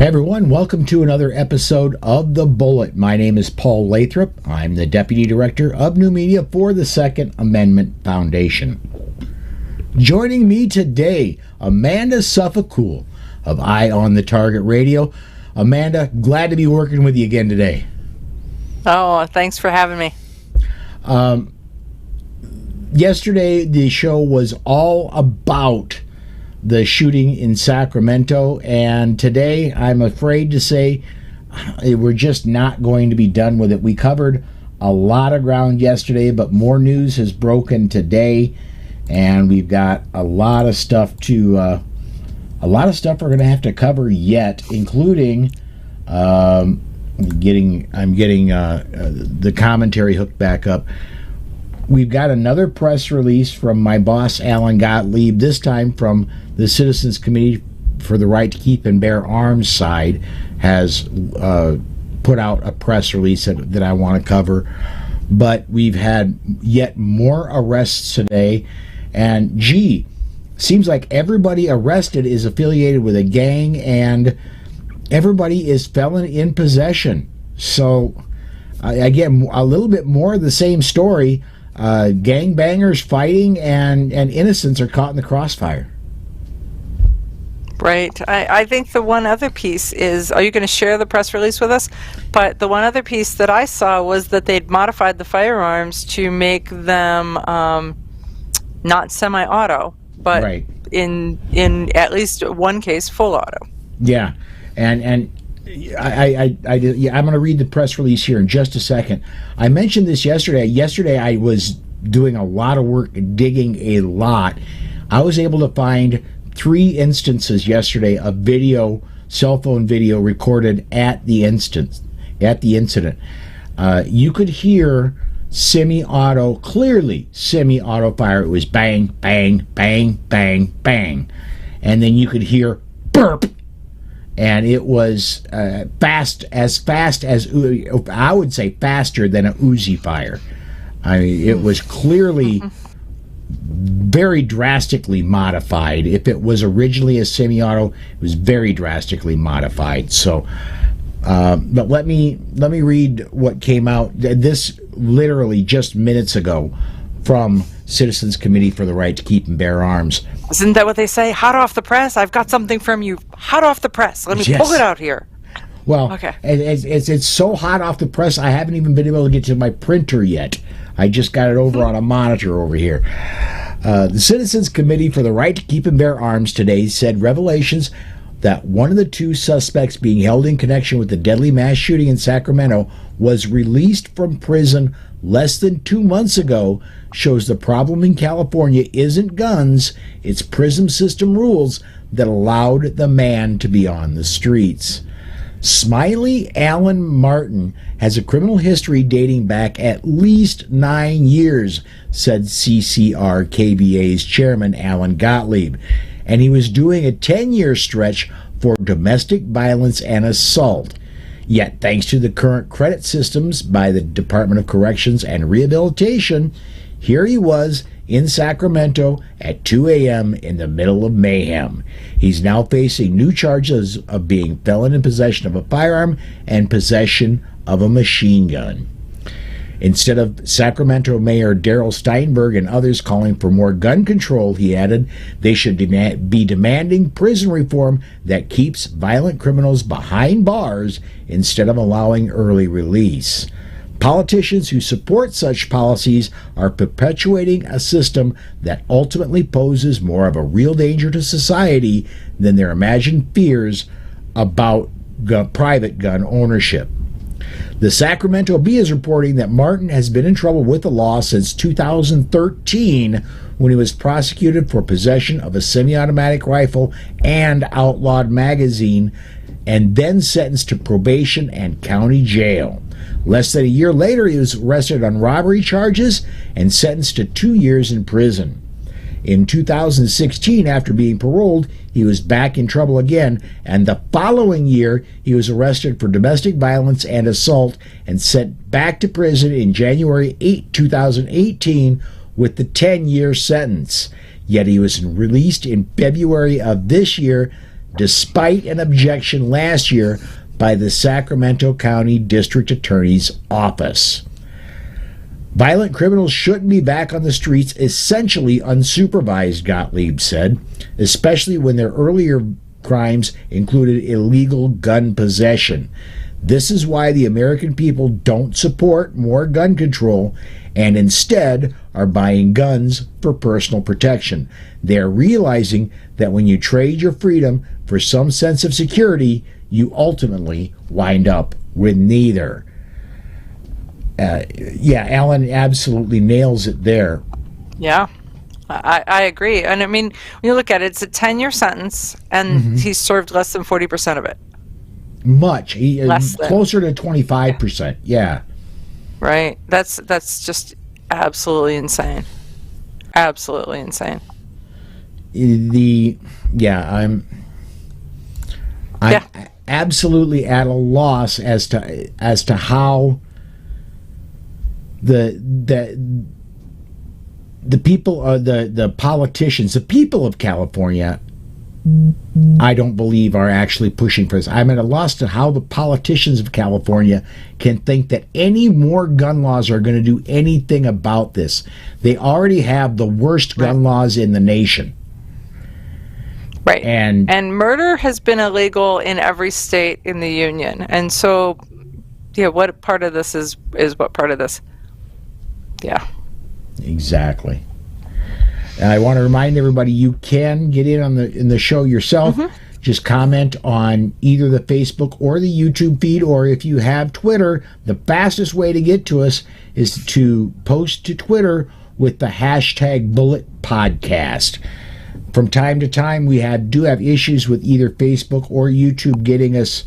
Hey everyone, welcome to another episode of The Bullet. My name is Paul Lathrop. I'm the Deputy Director of New Media for the Second Amendment Foundation. Joining me today, Amanda Suffecool of Eye on the Target Radio. Amanda, glad to be working with you again today. Oh, thanks for having me. Yesterday, the show was all about the shooting in Sacramento, and today I'm afraid to say we're just not going to be done with it. We covered a lot of ground yesterday, but more news has broken today, and we've got a lot of stuff we're going to have to cover yet, including I'm getting the commentary hooked back up. We've got another press release from my boss, Alan Gottlieb, this time from the Citizens Committee for the Right to Keep and Bear Arms side, has put out a press release that I want to cover. But we've had yet more arrests today, and seems like everybody arrested is affiliated with a gang, and everybody is felon in possession. So, again, a little bit more of the same story. Gangbangers fighting, and innocents are caught in the crossfire. Right. I think the one other piece is, are you going to share the press release with us? But the one other piece that I saw was that they'd modified the firearms to make them not semi-auto, but right. in at least one case, full auto. Yeah, and I'm going to read the press release here in just a second. I mentioned this yesterday. Yesterday I was doing a lot of work, digging a lot. I was able to find 3 instances yesterday of video, cell phone video recorded at the incident. You could hear clearly semi-auto fire. It was bang, bang, bang, bang, bang. And then you could hear burp. And it was fast as I would say faster than a Uzi fire. It was clearly very drastically modified. If it was originally a semi-auto, it was very drastically modified. So, but let me read what came out. This literally just minutes ago from Citizens Committee for the Right to Keep and Bear Arms. Isn't that what they say? Hot off the press? I've got something from you. Hot off the press. Let me pull it out here. Well, okay. It's so hot off the press, I haven't even been able to get to my printer yet. I just got it over on a monitor over here. The Citizens Committee for the Right to Keep and Bear Arms today said revelations that one of the 2 suspects being held in connection with the deadly mass shooting in Sacramento was released from prison less than 2 months ago shows the problem in California isn't guns, it's prison system rules that allowed the man to be on the streets. Smiley Alan Martin has a criminal history dating back at least 9 years, said CCR-KBA's chairman Alan Gottlieb, and he was doing a 10-year stretch for domestic violence and assault. Yet, thanks to the current credit systems by the Department of Corrections and Rehabilitation, here he was in Sacramento at 2 a.m. in the middle of mayhem. He's now facing new charges of being felon in possession of a firearm and possession of a machine gun. Instead of Sacramento Mayor Darrell Steinberg and others calling for more gun control, he added, they should be demanding prison reform that keeps violent criminals behind bars instead of allowing early release. Politicians who support such policies are perpetuating a system that ultimately poses more of a real danger to society than their imagined fears about private gun ownership. The Sacramento Bee is reporting that Martin has been in trouble with the law since 2013 when he was prosecuted for possession of a semi-automatic rifle and outlawed magazine and then sentenced to probation and county jail. Less than a year later, he was arrested on robbery charges and sentenced to 2 years in prison. In 2016, after being paroled, he was back in trouble again, and the following year, he was arrested for domestic violence and assault and sent back to prison in January 2018 with the 10-year sentence. Yet he was released in February of this year, despite an objection last year by the Sacramento County District Attorney's Office. Violent criminals shouldn't be back on the streets essentially unsupervised, Gottlieb said, especially when their earlier crimes included illegal gun possession. This is why the American people don't support more gun control and instead are buying guns for personal protection. They're realizing that when you trade your freedom for some sense of security, you ultimately wind up with neither. Alan absolutely nails it there. Yeah, I agree. And I mean, when you look at it, it's a 10-year sentence, and he's served less than 40% of it. Much. Closer to 25%. Yeah. Right. That's just absolutely insane. Absolutely insane. I'm absolutely at a loss as to how the people, the politicians, the people of California, I don't believe are actually pushing for this. I'm at a loss to how the politicians of California can think that any more gun laws are going to do anything about this. They already have the worst gun laws in the nation. Right. And murder has been illegal in every state in the union. And so, what part of this is what part of this? Yeah. Exactly. I want to remind everybody you can get in the show yourself. Just comment on either the Facebook or the YouTube feed, or if you have Twitter, the fastest way to get to us is to post to Twitter with the hashtag Bullet Podcast. From time to time, we do have issues with either Facebook or YouTube getting us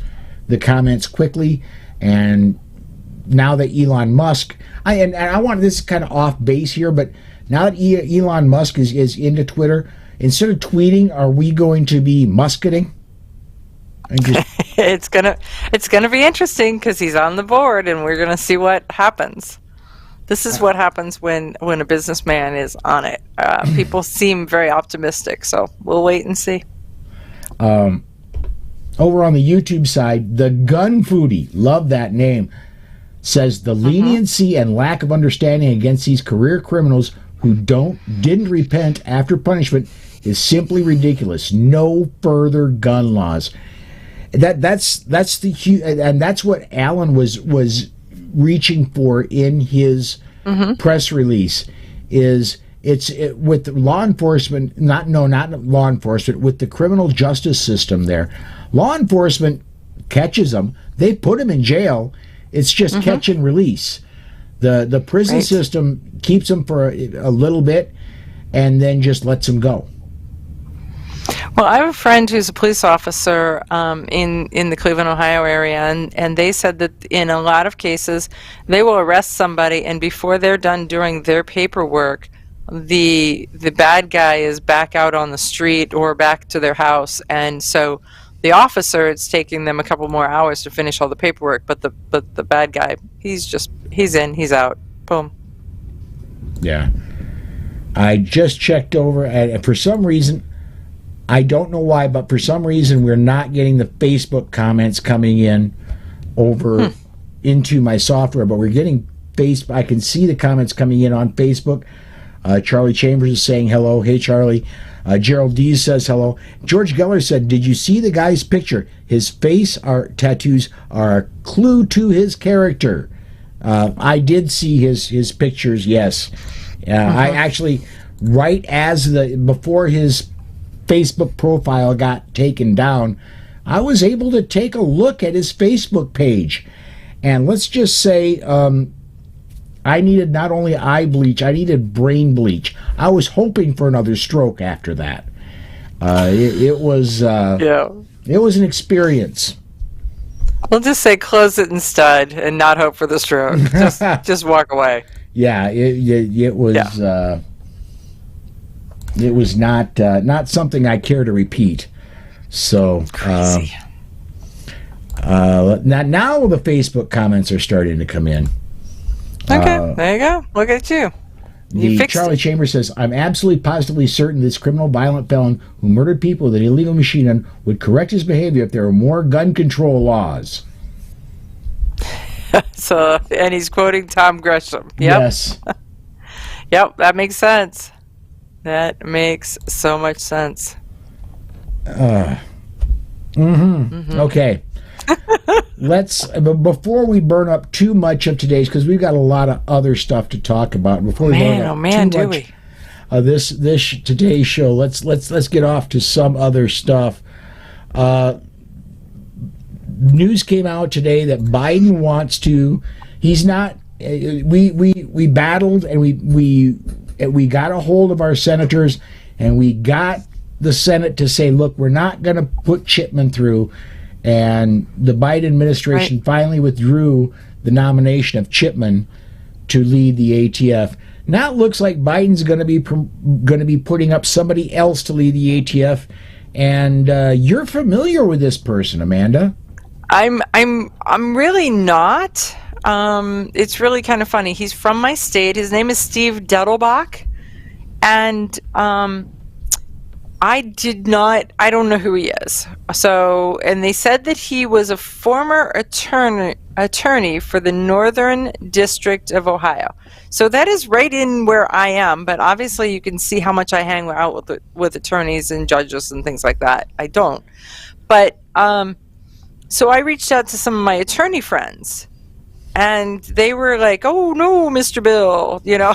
the comments quickly, and now that Elon Musk, I want this kind of off base here, but now that Elon Musk is into Twitter, instead of tweeting, are we going to be musketing? It's gonna be interesting because he's on the board, and we're gonna see what happens. This is what happens when a businessman is on it. People seem very optimistic, so we'll wait and see. Over on the YouTube side, the Gun Foodie, love that name, says the leniency and lack of understanding against these career criminals who didn't repent after punishment is simply ridiculous. No further gun laws. That's what Alan was reaching for in his press release. With law enforcement, not law enforcement, with the criminal justice system there. Law enforcement catches them, they put them in jail. It's just catch and release. The prison system keeps them for a little bit and then just lets them go. Well, I have a friend who's a police officer in the Cleveland, Ohio area, and they said that in a lot of cases they will arrest somebody, and before they're done doing their paperwork, the bad guy is back out on the street or back to their house, and so the officer, it's taking them a couple more hours to finish all the paperwork, but the bad guy, he's in, he's out, boom. Yeah, I just checked over, and for some reason, I don't know why, but for some reason we're not getting the Facebook comments coming in over into my software, but we're getting Facebook. I can see the comments coming in on Facebook. Charlie Chambers is saying hello. Hey, Charlie. Gerald Dees says hello. George Geller said, did you see the guy's picture? His face tattoos are a clue to his character. I did see his pictures, yes. I actually, before his Facebook profile got taken down, I was able to take a look at his Facebook page. And let's just say I needed not only eye bleach, I needed brain bleach. I was hoping for another stroke after that. It was an experience. We'll just say close it instead and not hope for the stroke. Just walk away. Yeah, it was. Yeah. It was not something I care to repeat. So crazy. Now the Facebook comments are starting to come in. Okay, there you go. Look at you. Charlie Chambers says, I'm absolutely positively certain this criminal violent felon who murdered people with an illegal machine gun would correct his behavior if there were more gun control laws. So, and he's quoting Tom Gresham. Yep. Yes. Yep, that makes sense. That makes so much sense. Okay. Let's, before we burn up too much of today's, because we've got a lot of other stuff to talk about. Before we burn up too much of this today's show, let's get off to some other stuff. News came out today that Biden wants to. He's not. We battled and we got a hold of our senators and we got the Senate to say, look, we're not going to put Chipman through. And the Biden administration finally withdrew the nomination of Chipman to lead the ATF. Now it looks like Biden's going to be putting up somebody else to lead the ATF. And you're familiar with this person, Amanda. I'm really not. It's really kind of funny. He's from my state. His name is Steve Dettelbach, and I don't know who he is. So, and they said that he was a former attorney for the Northern District of Ohio. So that is right in where I am, but obviously you can see how much I hang out with attorneys and judges and things like that. I don't. But so I reached out to some of my attorney friends, and they were like, "Oh no, Mr. Bill," you know.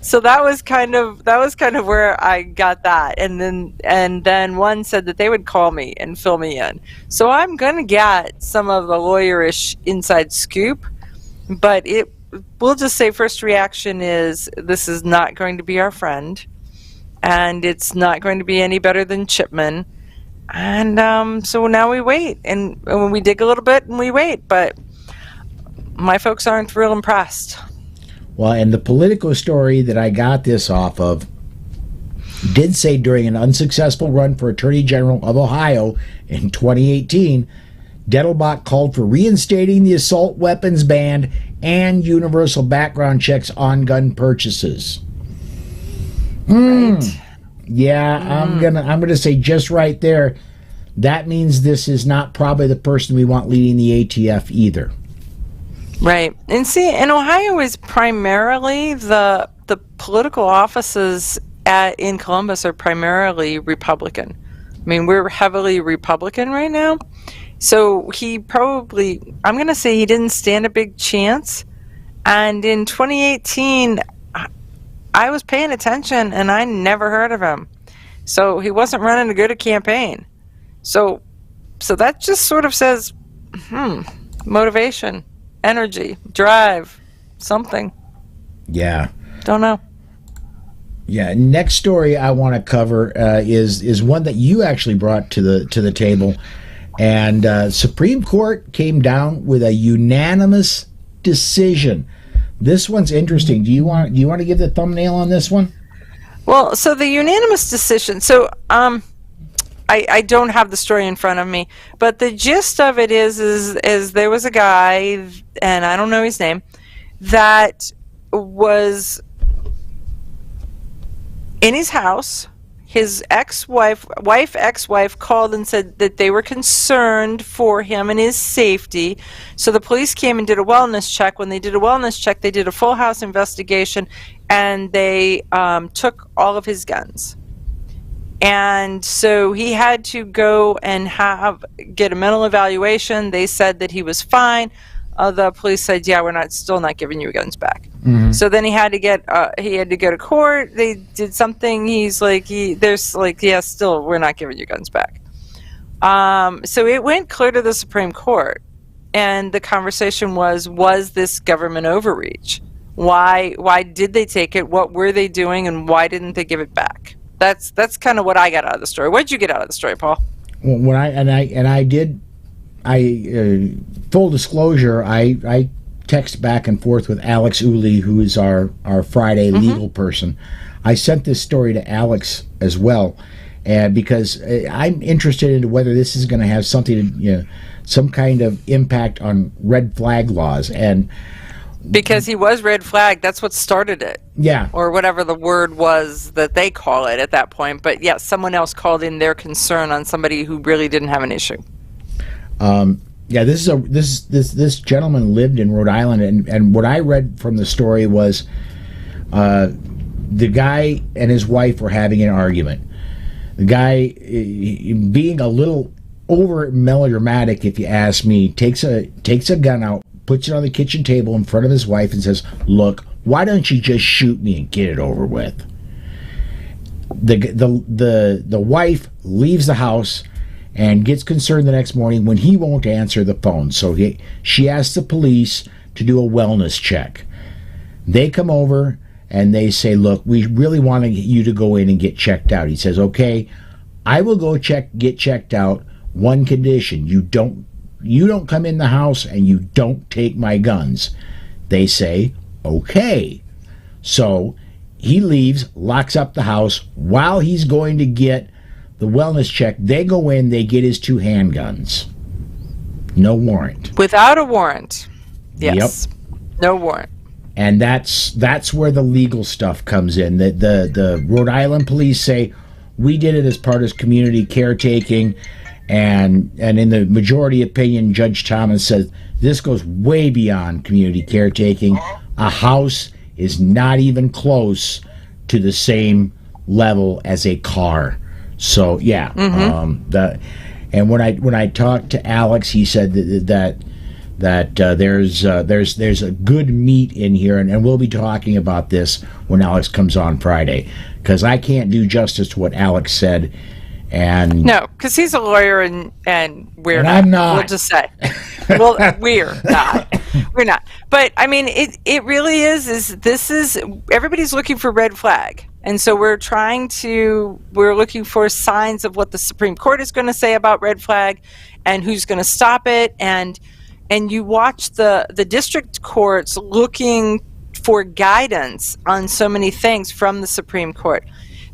So that was kind of where I got that, and then one said that they would call me and fill me in. So I'm gonna get some of the lawyerish inside scoop, but we'll just say first reaction is this is not going to be our friend, and it's not going to be any better than Chipman. And so now we wait, and when we dig a little bit and we wait, but my folks aren't real impressed. Well, and the Politico story that I got this off of did say during an unsuccessful run for Attorney General of Ohio in 2018, Dettelbach called for reinstating the assault weapons ban and universal background checks on gun purchases. Right. Yeah, I'm gonna say just right there, that means this is not probably the person we want leading the ATF either. Right. And see, and Ohio is primarily the political offices in Columbus are primarily Republican. I mean, we're heavily Republican right now. So he probably, I'm going to say he didn't stand a big chance. And in 2018, I was paying attention and I never heard of him. So he wasn't running a good campaign. So that just sort of says, motivation, energy, drive, something. Yeah. Don't know. Yeah. Next story I want to cover is one that you actually brought to the table, and Supreme Court came down with a unanimous decision. This one's interesting. Do you want to give the thumbnail on this one? Well, so the unanimous decision. So I don't have the story in front of me, but the gist of it is there was a guy, and I don't know his name, that was in his house. His ex-wife called and said that they were concerned for him and his safety. So the police came and did a wellness check. When they did a wellness check, they did a full house investigation, and they took all of his guns. And so he had to go and get a mental evaluation. They said that he was fine. The police said, "Yeah, we're still not giving you your guns back." Mm-hmm. So then he had to go to court. They did something. He's like, "Yeah, still, we're not giving you guns back." So it went clear to the Supreme Court, and the conversation was this government overreach? Why did they take it? What were they doing, and why didn't they give it back? That's kind of what I got out of the story. What did you get out of the story, Paul? Well, full disclosure, I text back and forth with Alex Uli, who is our Friday legal person. I sent this story to Alex as well, and because I'm interested in whether this is going to have something, some kind of impact on red flag laws. And Because he was red flag. That's what started it. Yeah. Or whatever the word was that they call it at that point. But yeah, someone else called in their concern on somebody who really didn't have an issue. Yeah, this gentleman lived in Rhode Island, and what I read from the story was the guy and his wife were having an argument. The guy, being a little over melodramatic, if you ask me, takes a gun out, puts it on the kitchen table in front of his wife, and says, "Look, why don't you just shoot me and get it over with?" The wife leaves the house and gets concerned the next morning when he won't answer the phone. So she asks the police to do a wellness check. They come over and they say, "Look, we really want you to go in and get checked out." He says, "Okay, I will go get checked out. One condition: you don't come in the house and you don't take my guns." They say, "Okay." So he leaves, locks up the house. While he's going to get the wellness check, they go in, they get his 2 handguns. No warrant. Without a warrant. Yes. Yep. No warrant. And that's where the legal stuff comes in. The Rhode Island police say, "We did it as part of community caretaking," and in the majority opinion, Judge Thomas says this goes way beyond community caretaking. A house is not even close to the same level as a car. So yeah, and when I talked to Alex, he said that there's a good meat in here, and we'll be talking about this when Alex comes on Friday, because I can't do justice to what Alex said. And no, because he's a lawyer and we're and not. I'm not. We'll just say, well, we're not. We're not. But I mean, it really is. This is everybody's looking for red flag, and so we're looking for signs of what the Supreme Court is going to say about red flag, and who's going to stop it, and you watch the district courts looking for guidance on so many things from the Supreme Court.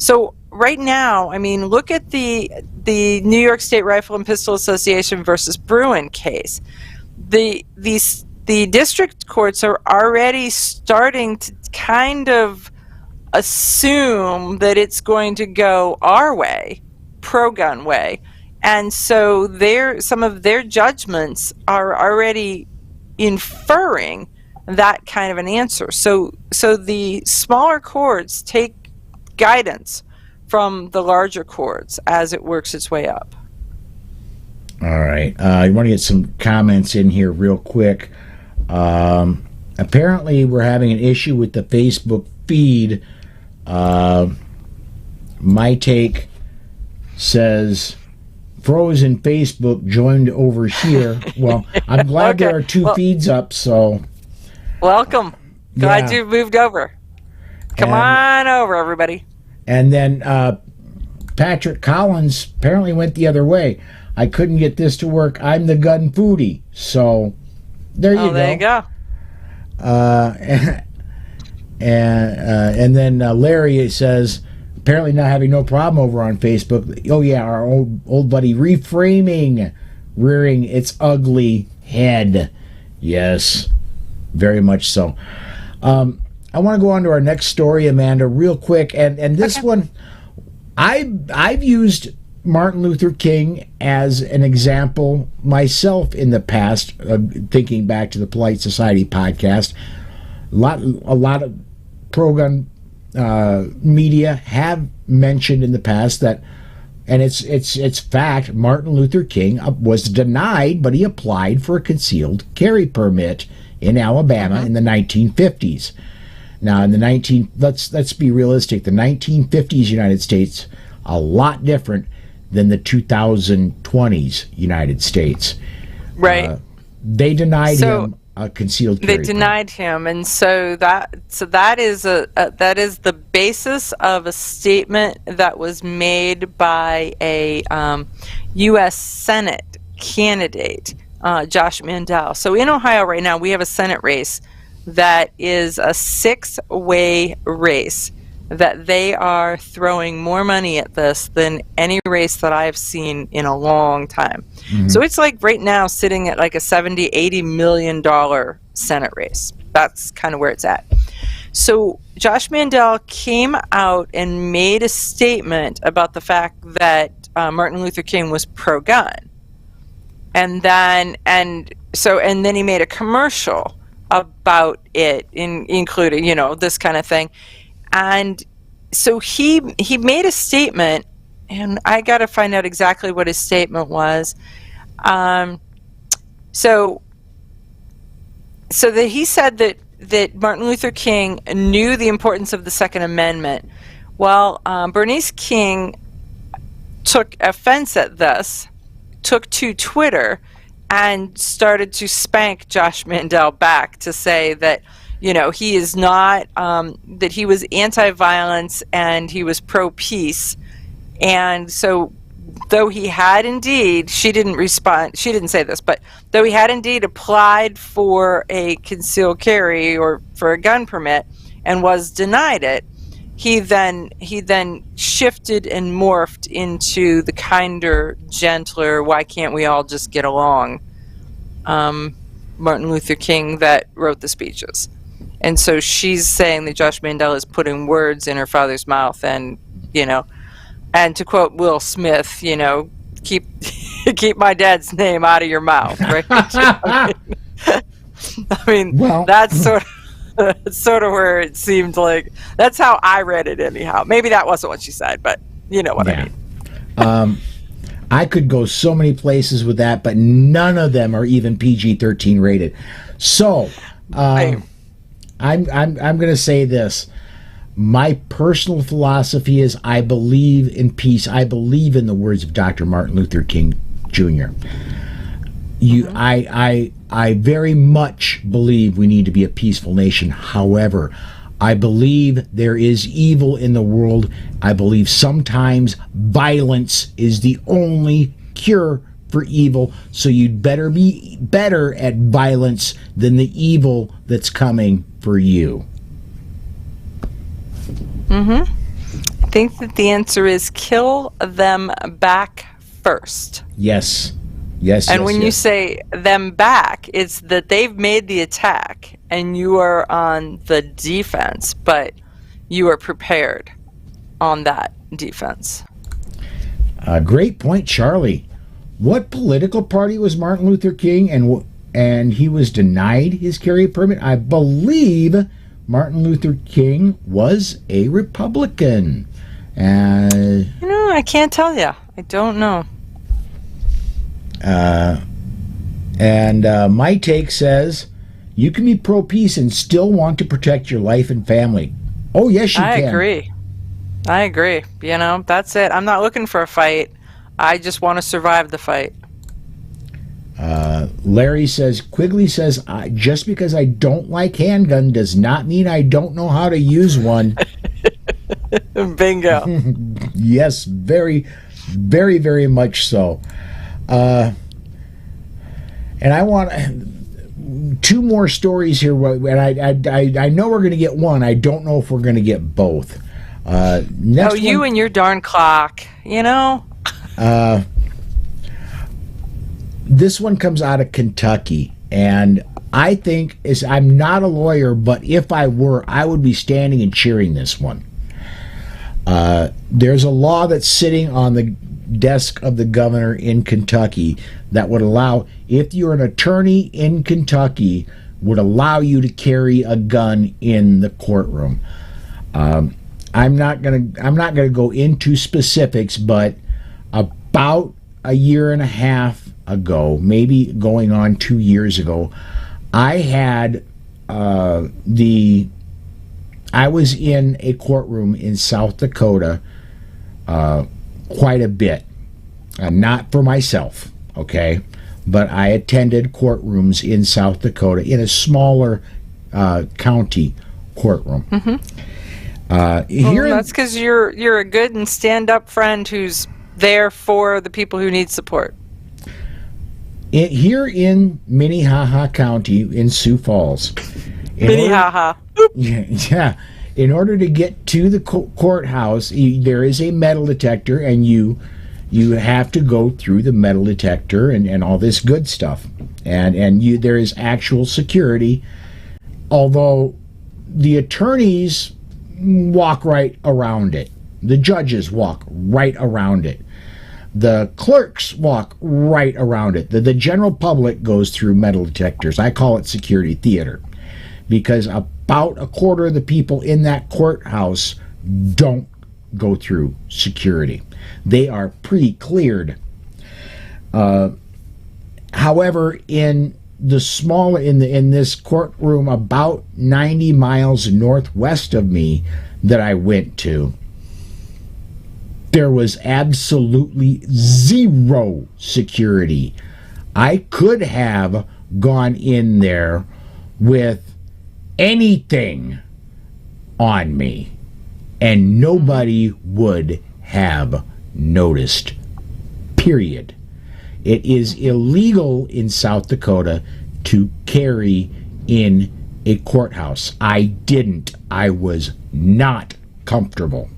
So right now, I mean, look at the New York State Rifle and Pistol Association versus Bruin case. The district courts are already starting to kind of assume that it's going to go our way, pro-gun way. And so some of their judgments are already inferring that kind of an answer. So the smaller courts take guidance from the larger courts as it works its way up. All right. I want to get some comments in here real quick. Apparently, we're having an issue with the Facebook feed. My Take says, "Frozen Facebook joined over here." Well, I'm glad Okay. there are 2 feeds up, so... Welcome. Glad Yeah. you moved over. Come on over, everybody. And then Patrick Collins apparently went the other way. "I couldn't get this to work. I'm the gun foodie." So there you go. There you go. And then Larry says, apparently not having no problem over on Facebook. "Oh yeah, our old buddy reframing, rearing its ugly head." Yes, very much so. I want to go on to our next story, Amanda, real quick. And this one, I've used Martin Luther King as an example myself in the past, thinking back to the Polite Society podcast. A lot of pro-gun media have mentioned in the past that, and it's fact, Martin Luther King was denied, but he applied for a concealed carry permit in Alabama in the 1950s. Now, in the let's be realistic. The 1950s United States, a lot different than the 2020s United States. Right. They denied him a concealed carry. They denied him, and so that is the basis of a statement that was made by a U.S. Senate candidate, Josh Mandel. So in Ohio right now, we have a Senate race that is a 6-way race, that they are throwing more money at this than any race that I've seen in a long time. So it's like right now sitting at like a $70-80 million Senate race. that's kind of where it's at. So Josh Mandel came out and made a statement about the fact that Martin Luther King was pro-gun, and then he made a commercial about it, including, you know, this kind of thing. And so he made a statement, and I got to find out exactly what his statement was. So that he said that Martin Luther King knew the importance of the Second Amendment. Well, Bernice King took offense at this, took to Twitter, and started to spank Josh Mandel back to say that, you know, he is not, that he was anti-violence and he was pro-peace. And so, though he had indeed, she didn't say this, but though he had indeed applied for a concealed carry or for a gun permit and was denied it, he then shifted and morphed into the kinder, gentler, why can't we all just get along, Martin Luther King that wrote the speeches. And so she's saying that Josh Mandel is putting words in her father's mouth, and, you know, and to quote Will Smith, you know, keep my dad's name out of your mouth, right? I mean, well, that's sort of where it seemed like, that's how I read it anyhow. Maybe that wasn't what she said, but you know what I mean. I could go so many places with that, but none of them are even PG-13 rated. So I'm going to say this. My personal philosophy is I believe in peace. I believe in the words of Dr. Martin Luther King Jr. I very much believe we need to be a peaceful nation. However, I believe there is evil in the world. I believe sometimes violence is the only cure for evil. So you'd better be better at violence than the evil that's coming for you. I think that the answer is kill them back first. Yes. And when you say them back, it's that they've made the attack and you are on the defense, but you are prepared on that defense. Great point, Charlie. What political party was Martin Luther King, and he was denied his carry permit? I believe Martin Luther King was a Republican. I can't tell you. I don't know. My take says you can be pro-peace and still want to protect your life and family. Oh, yes, you can. I agree. You know, that's it. I'm not looking for a fight. I just want to survive the fight. Larry says, Quigley says, just because I don't like handgun does not mean I don't know how to use one. Bingo. Yes, very, very, very much so. And I want two more stories here, and I know we're going to get one. I don't know if we're going to get both. You and your darn clock, you know? This one comes out of Kentucky, and I think I'm not a lawyer, but if I were, I would be standing and cheering this one. There's a law that's sitting on the desk of the governor in Kentucky that would allow, if you're an attorney in Kentucky, would allow you to carry a gun in the courtroom. I'm not gonna go into specifics, but about a year and a half ago, maybe going on 2 years ago, I was in a courtroom in South Dakota quite a bit. Not for myself, okay? But I attended courtrooms in South Dakota in a smaller county courtroom. That's because you're a good and stand-up friend who's there for the people who need support. Here in Minnehaha County in Sioux Falls. Minnehaha. Yeah. In order to get to the courthouse, there is a metal detector, and you have to go through the metal detector and all this good stuff. And there is actual security although the attorneys walk right around it. The judges walk right around it. The clerks walk right around it. The general public goes through metal detectors. I call it security theater, because about a quarter of the people in that courthouse don't go through security. They are pre-cleared. However, in this courtroom about 90 miles northwest of me that I went to, there was absolutely zero security. I could have gone in there with anything on me, and nobody would have noticed. Period. It is illegal in South Dakota to carry in a courthouse. I didn't. I was not comfortable,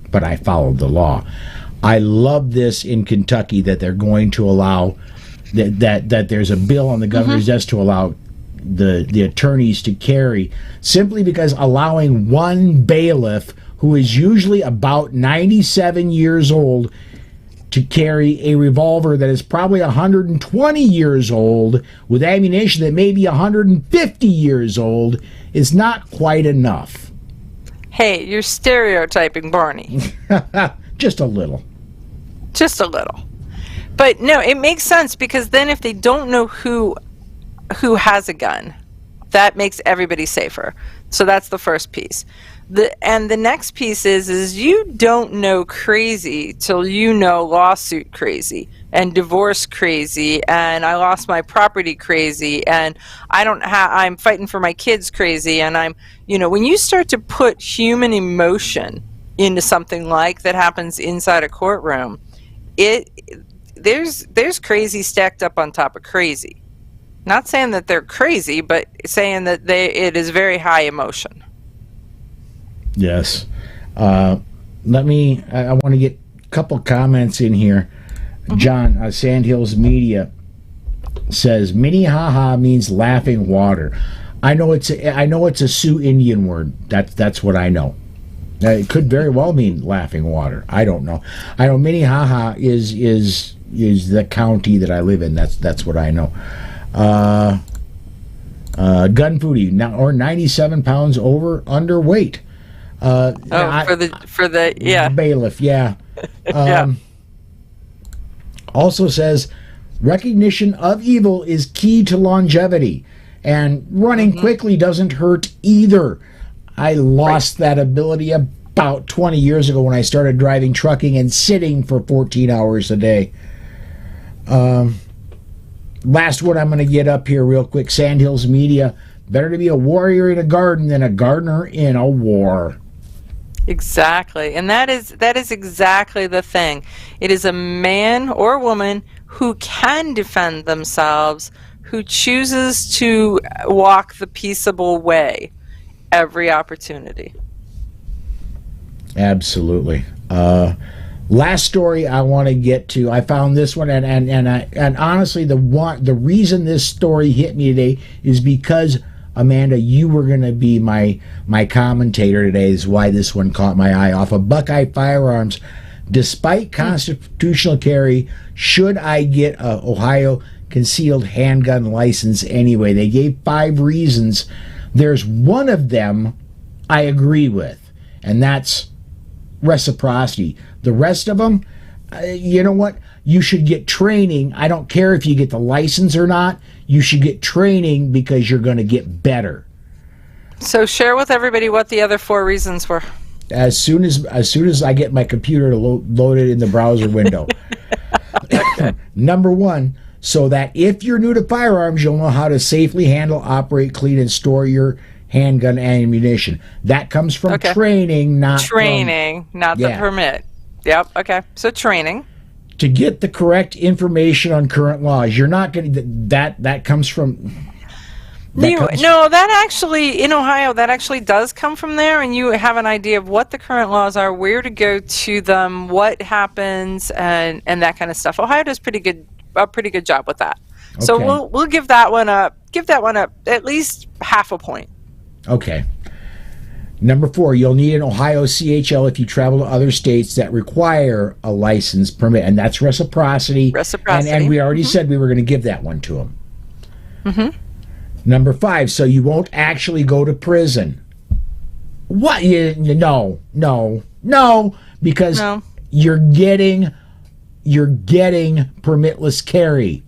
but I followed the law. I love this in Kentucky, that they're going to allow that there's a bill on the governor's desk to allow the attorneys to carry, simply because allowing one bailiff, who is usually about 97 years old, to carry a revolver that is probably 120 years old with ammunition that may be 150 years old is not quite enough. Hey, you're stereotyping Barney. Just a little. Just a little. But no, it makes sense, because then if they don't know who has a gun, that makes everybody safer. So that's the first piece. And the next piece is you don't know crazy till you know lawsuit crazy, and divorce crazy, and I lost my property crazy, and I'm fighting for my kids crazy, and when you start to put human emotion into something like that happens inside a courtroom, there's crazy stacked up on top of crazy. Not saying that they're crazy, but saying that it is very high emotion. Yes. I want to get a couple comments in here. John, Sandhills Media says Minnehaha means laughing water. I know it's a Sioux Indian word. That's what I know. It could very well mean laughing water. I don't know. I know Minnehaha is the county that I live in. That's what I know. Gun foodie now, or 97 pounds underweight. For the yeah, bailiff, yeah. Yeah. Also says recognition of evil is key to longevity, and running quickly doesn't hurt either. I lost that ability about 20 years ago when I started driving trucking and sitting for 14 hours a day. Last one I'm going to get up here real quick. Sandhills Media, better to be a warrior in a garden than a gardener in a war. Exactly. And that is exactly the thing. It is a man or woman who can defend themselves, who chooses to walk the peaceable way every opportunity. Absolutely. Last story I want to get to. I found this one, and honestly, the reason this story hit me today is because, Amanda, you were going to be my commentator today. Is why this one caught my eye. Off of Buckeye Firearms, despite constitutional carry, should I get a Ohio concealed handgun license anyway? They gave 5 reasons. There's one of them I agree with, and that's reciprocity. The rest of them, you know what? You should get training. I don't care if you get the license or not. You should get training because you're going to get better. So share with everybody what the other 4 reasons were. As soon as I get my computer to load it in the browser window. Number 1, so that if you're new to firearms, you'll know how to safely handle, operate, clean, and store your handgun ammunition. That comes from training, not the permit. Yep. Okay. So training. To get the correct information on current laws. You're not going to that comes from. That actually in Ohio that actually does come from there, and you have an idea of what the current laws are, where to go to them, what happens, and that kind of stuff. Ohio does a pretty good job with that. Okay. So we'll give that one up at least half a point. Okay. Number 4, you'll need an Ohio CHL if you travel to other states that require a license permit, and that's reciprocity. Reciprocity. And we already said we were going to give that one to them. Mm-hmm. Number 5, so you won't actually go to prison. What? No, because you're getting permitless carry.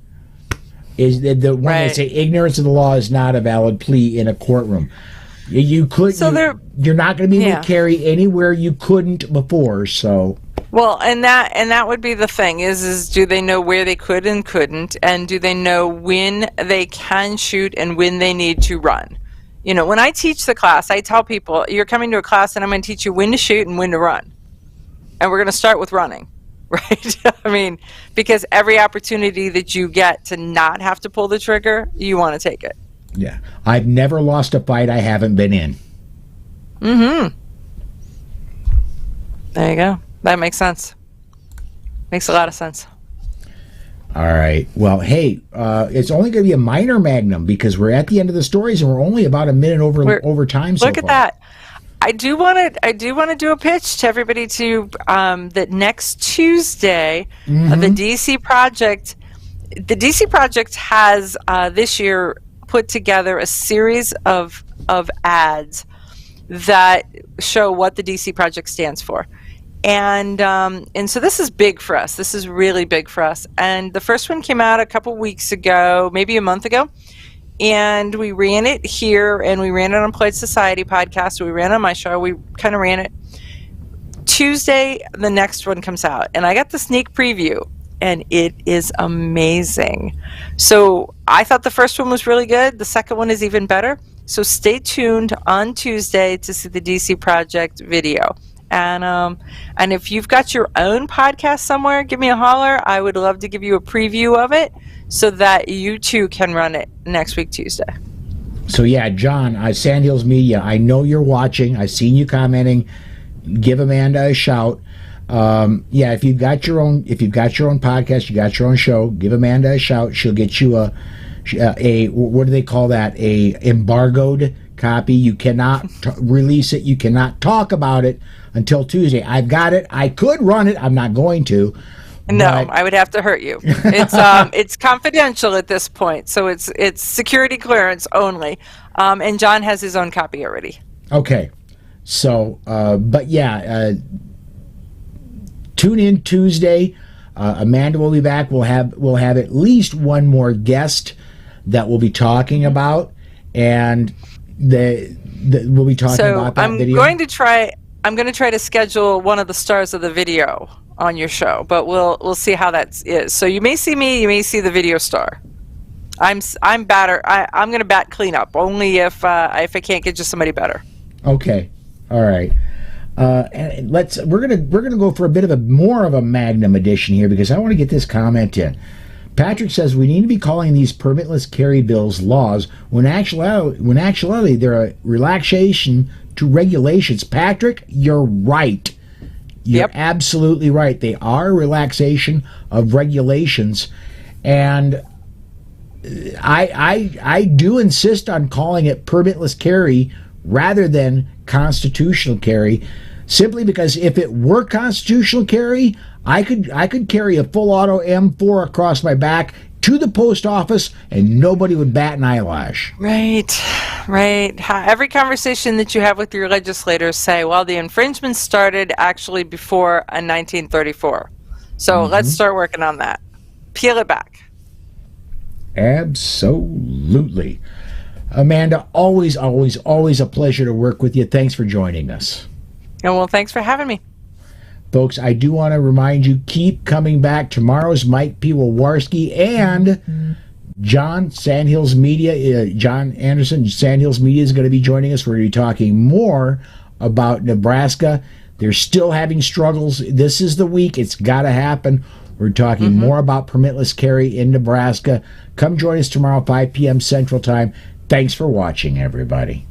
Is the when they say ignorance of the law is not a valid plea in a courtroom. You could. So you're not going to be able to carry anywhere you couldn't before. So. Well, and that would be the thing is do they know where they could and couldn't, and do they know when they can shoot and when they need to run? You know, when I teach the class, I tell people you're coming to a class and I'm going to teach you when to shoot and when to run, and we're going to start with running, right? I mean, because every opportunity that you get to not have to pull the trigger, you want to take it. Yeah, I've never lost a fight I haven't been in. Mm-hmm. There you go. That makes sense. Makes a lot of sense. All right. Well, hey, it's only going to be a minor magnum because we're at the end of the stories and we're only about a minute over time so far. Look at that. I do want to do a pitch to everybody to that next Tuesday, the DC Project. The DC Project has this year put together a series of ads that show what the DC Project stands for. And so this is big for us. This is really big for us. And the first one came out a couple weeks ago, maybe a month ago. And we ran it here, and we ran it on Polite Society podcast. We ran it on my show. We kind of ran it. Tuesday, the next one comes out. And I got the sneak preview, and it is amazing. So I thought the first one was really good. The second one is even better. So stay tuned on Tuesday to see the DC Project video. And if you've got your own podcast somewhere, give me a holler. I would love to give you a preview of it so that you too can run it next week, Tuesday. So yeah, John, Sandhills Media, I know you're watching. I've seen you commenting. Give Amanda a shout. Yeah, if you've got your own podcast, you got your own show, give Amanda a shout. She'll get you a what do they call that? A embargoed copy. You cannot release it. You cannot talk about it until Tuesday. I've got it. I could run it. I'm not going to. No, I would have to hurt you. It's confidential at this point, so it's security clearance only. And John has his own copy already. Okay, so but yeah, tune in Tuesday. Amanda will be back. We'll have at least one more guest that we'll be talking about, and we'll be talking about that video. I'm going to try to schedule one of the stars of the video on your show, but we'll see how that is. So you may see me, you may see the video star. I'm going to bat cleanup only if I can't get just somebody better. Okay, all right. And we're gonna go for a bit of more of a magnum edition here because I want to get this comment in. Patrick says we need to be calling these permitless carry bills laws when actually they're a relaxation to regulations. Patrick, you're right. You're absolutely right. They are a relaxation of regulations, and I do insist on calling it permitless carry rather than constitutional carry, simply because if it were constitutional carry, I could carry a full auto M4 across my back to the post office and nobody would bat an eyelash. Right. Every conversation that you have with your legislators say, well, the infringement started actually before 1934. So let's start working on that. Peel it back. Absolutely. Amanda, always a pleasure to work with you. Thanks for joining us. And well, thanks for having me. Folks, I do want to remind you, keep coming back. Tomorrow's Mike P. Wawarski and John Sandhills Media, John Anderson, Sandhills Media is going to be joining us. We're going to be talking more about Nebraska. They're still having struggles. This is the week. It's got to happen. We're talking more about permitless carry in Nebraska. Come join us tomorrow, 5 p.m. Central Time. Thanks for watching, everybody.